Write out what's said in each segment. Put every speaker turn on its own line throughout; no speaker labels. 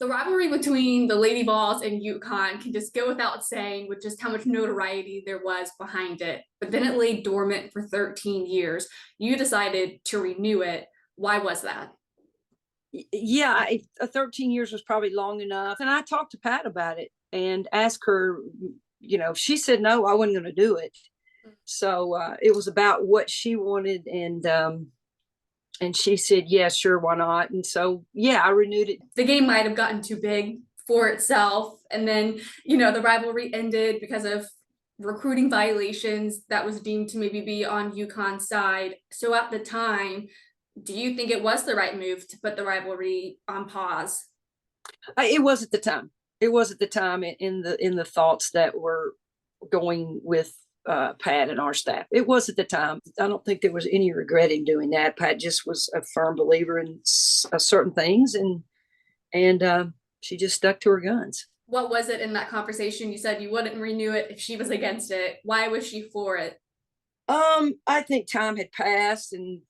The rivalry between the Lady Vols and UConn can just go without saying with just how much notoriety there was behind it. But then it lay dormant for 13 years. You decided to renew it. Why was that?
Yeah, 13 years was probably long enough. And I talked to Pat about it and asked her, she said, no, I wasn't going to do it. So it was about what she wanted. And she said, yeah, sure, why not? And so, yeah, I renewed it.
The game might have gotten too big for itself. And then, the rivalry ended because of recruiting violations that was deemed to maybe be on UConn's side. So at the time, do you think it was the right move to put the rivalry on pause?
It was at the time. It was at the time in the thoughts that were going with Pat and our staff. It was at the time. I don't think there was any regret in doing that. Pat just was a firm believer in certain things, and she just stuck to her guns.
What was it in that conversation? You said you wouldn't renew it if she was against it. Why was she for it?
I think time had passed, and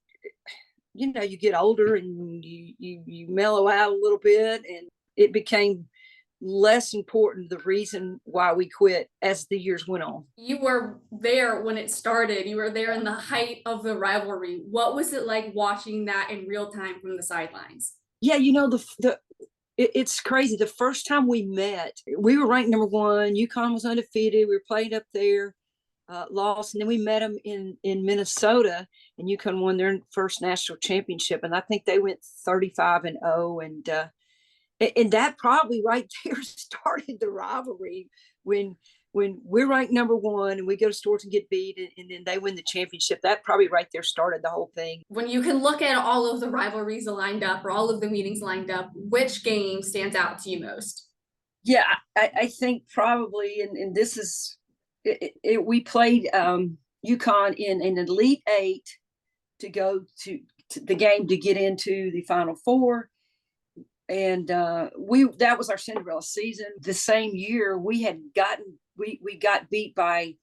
you get older and you mellow out a little bit, and it became less important the reason why we quit as the years went on.
You were there when it started. You were there in the height of the rivalry. What was it like watching that in real time from the sidelines?
Yeah, it's crazy. The first time we met, we were ranked number one. UConn was undefeated. We were playing up there, lost, and then we met them in Minnesota, and UConn won their first national championship, and I think they went 35-0, and that probably right there started the rivalry when we're ranked number one and we go to stores and get beat, and then they win the championship. That probably right there started the whole thing.
When you can look at all of the rivalries lined up or all of the meetings lined up, which game stands out to you most?
Yeah, I think probably, and this is we played UConn in an Elite Eight to go to the game to get into the Final Four. And that was our Cinderella season. The same year we got beat by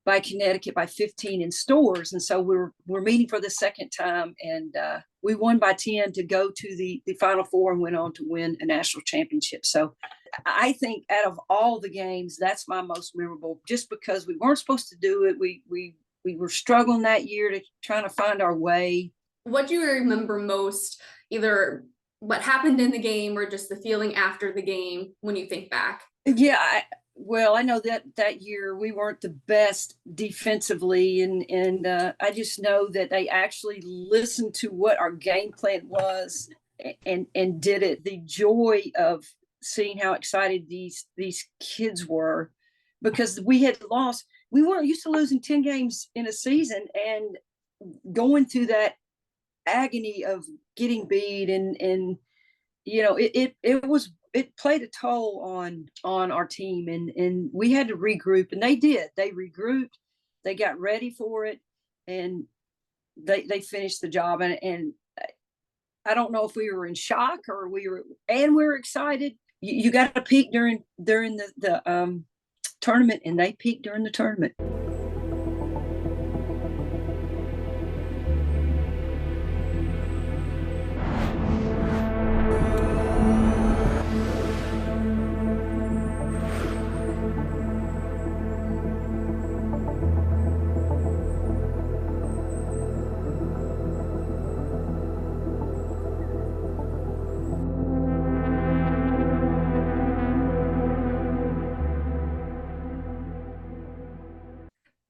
Connecticut by 15 in stores, and so we're meeting for the second time, and we won by 10 to go to the Final Four and went on to win a national championship. So I think out of all the games, that's my most memorable, just because we weren't supposed to do it. We were struggling that year to trying to find our way.
What do you remember most, either what happened in the game or just the feeling after the game when you think back?
Yeah, I know that year we weren't the best defensively, and I just know that they actually listened to what our game plan was and did it. The joy of seeing how excited these kids were, because we had lost. We weren't used to losing 10 games in a season, and going through that agony of getting beat, and it played a toll on our team, and we had to regroup, and they regrouped, they got ready for it, and they finished the job, and I don't know if we were in shock or we were excited. You got to peak during the tournament, and they peaked during the tournament.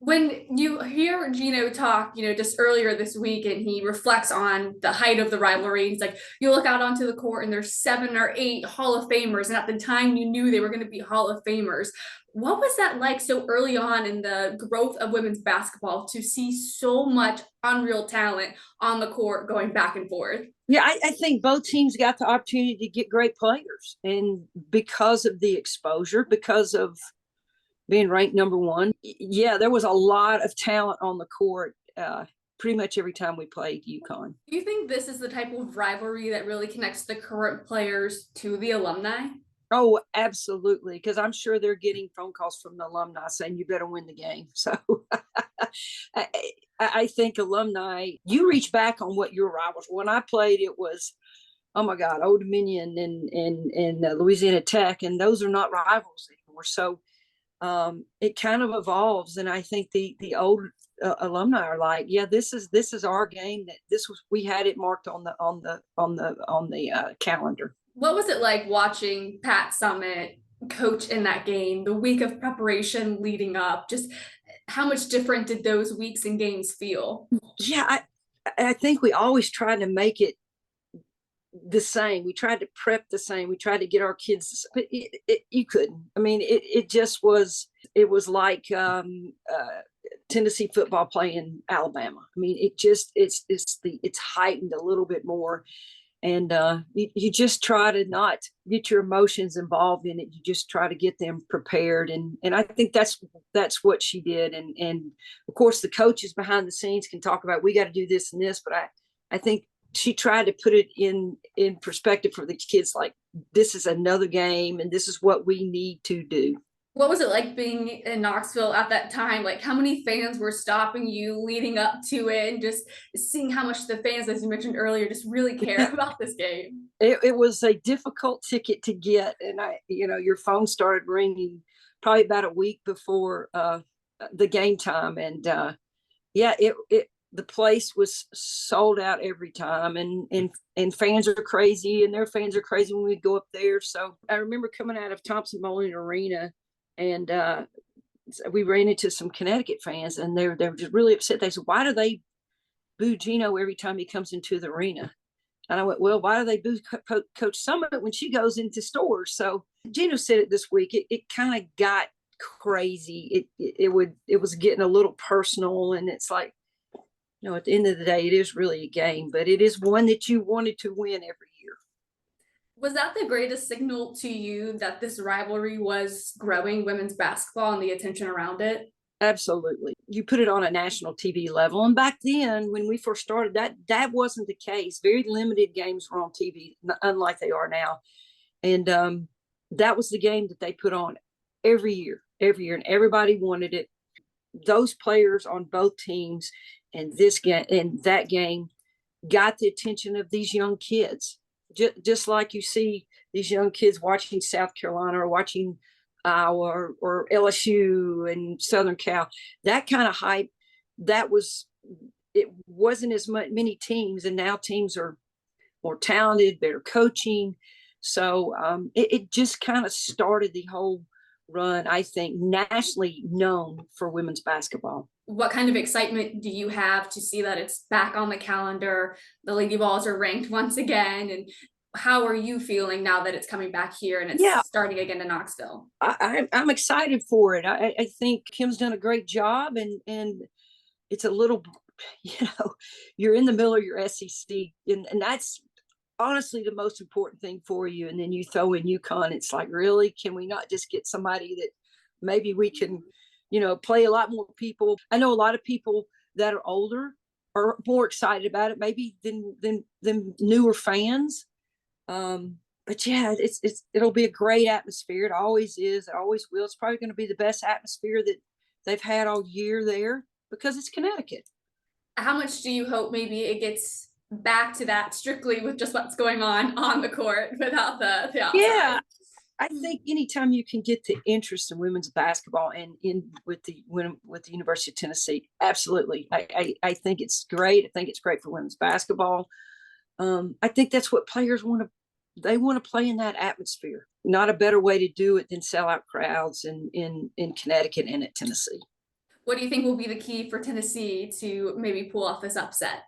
When you hear Gino talk, just earlier this week, and he reflects on the height of the rivalry, he's like, you look out onto the court and there's 7 or 8 Hall of Famers, and at the time you knew they were going to be Hall of Famers. What was that like so early on in the growth of women's basketball to see so much unreal talent on the court going back and forth?
Yeah, I think both teams got the opportunity to get great players, and because of the exposure, because of being ranked number one, yeah, there was a lot of talent on the court pretty much every time we played UConn.
Do you think this is the type of rivalry that really connects the current players to the alumni?
Oh, absolutely, because I'm sure they're getting phone calls from the alumni saying you better win the game. So I think alumni, you reach back on what your rivals. When I played, it was oh my God, Old Dominion and Louisiana Tech, and those are not rivals anymore. So it kind of evolves, and I think the old alumni are like, yeah, this is our game. That this was we had it marked on the calendar.
What was it like watching Pat Summit coach in that game, the week of preparation leading up? Just how much different did those weeks and games feel?
Yeah, I think we always tried to make it the same. We tried to prep the same. We tried to get our kids, but you couldn't. I mean, it just was. It was like Tennessee football playing Alabama. I mean, it's heightened a little bit more, and you just try to not get your emotions involved in it. You just try to get them prepared, and I think that's what she did. And of course, the coaches behind the scenes can talk about we got to do this and this, but I think she tried to put it in perspective for the kids, like this is another game and this is what we need to do.
What was it like being in Knoxville at that time? Like, how many fans were stopping you leading up to it, and just seeing how much the fans, as you mentioned earlier, just really care about this game?
It was a difficult ticket to get, and your phone started ringing probably about a week before the game time, and yeah, it the place was sold out every time, and fans are crazy, and their fans are crazy when we go up there. So I remember coming out of Thompson Bowling Arena, and we ran into some Connecticut fans, and they were just really upset. They said, "Why do they boo Gino every time he comes into the arena?" And I went, "Well, why do they boo Coach Summit when she goes into stores?" So Gino said it this week. It kind of got crazy. It was getting a little personal, and it's like, at the end of the day, it is really a game, but it is one that you wanted to win every year.
Was that the greatest signal to you that this rivalry was growing, women's basketball, and the attention around it?
Absolutely. You put it on a national TV level. And back then, when we first started, that wasn't the case. Very limited games were on TV, unlike they are now. And that was the game that they put on every year, and everybody wanted it. Those players on both teams and this game and that game got the attention of these young kids. Just like you see these young kids watching South Carolina or watching Iowa or LSU and Southern Cal, that kind of hype. It wasn't as many teams, and now teams are more talented, better coaching. So it just kind of started the whole run, I think, nationally known for women's basketball.
What kind of excitement do you have to see that it's back on the calendar? The Lady Vols are ranked once again, and how are you feeling now that it's coming back here and it's starting again in Knoxville?
I'm excited for it. I think Kim's done a great job, and it's a little, you're in the middle of your SEC, and that's honestly the most important thing for you. And then you throw in UConn. It's like, really, can we not just get somebody that maybe we can, play a lot more people? I know a lot of people that are older are more excited about it, maybe than newer fans. But yeah, it'll be a great atmosphere. It always is. It always will. It's probably going to be the best atmosphere that they've had all year there because it's Connecticut.
How much do you hope maybe it gets back to that strictly with just what's going on the court without the outside?
Yeah, I think anytime you can get the interest in women's basketball and with the University of Tennessee, absolutely. I think it's great. I think it's great for women's basketball. I think that's what players want to. They want to play in that atmosphere. Not a better way to do it than sell out crowds in Connecticut and at Tennessee.
What do you think will be the key for Tennessee to maybe pull off this upset?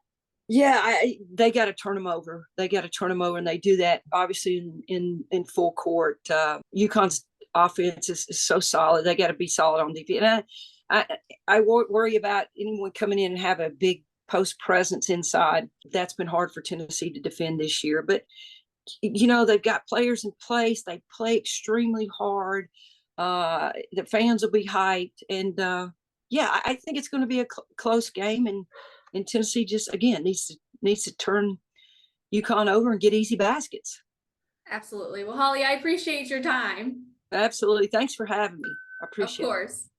Yeah, they got to turn them over. They got to turn them over, and they do that obviously in full court. UConn's offense is so solid. They got to be solid on defense. And I worry about anyone coming in and have a big post presence inside. That's been hard for Tennessee to defend this year. But they've got players in place. They play extremely hard. The fans will be hyped, and I think it's going to be a close game. And Tennessee just again needs to turn UConn over and get easy baskets.
Absolutely. Well, Holly, I appreciate your time.
Absolutely. Thanks for having me. I appreciate it.
Of course.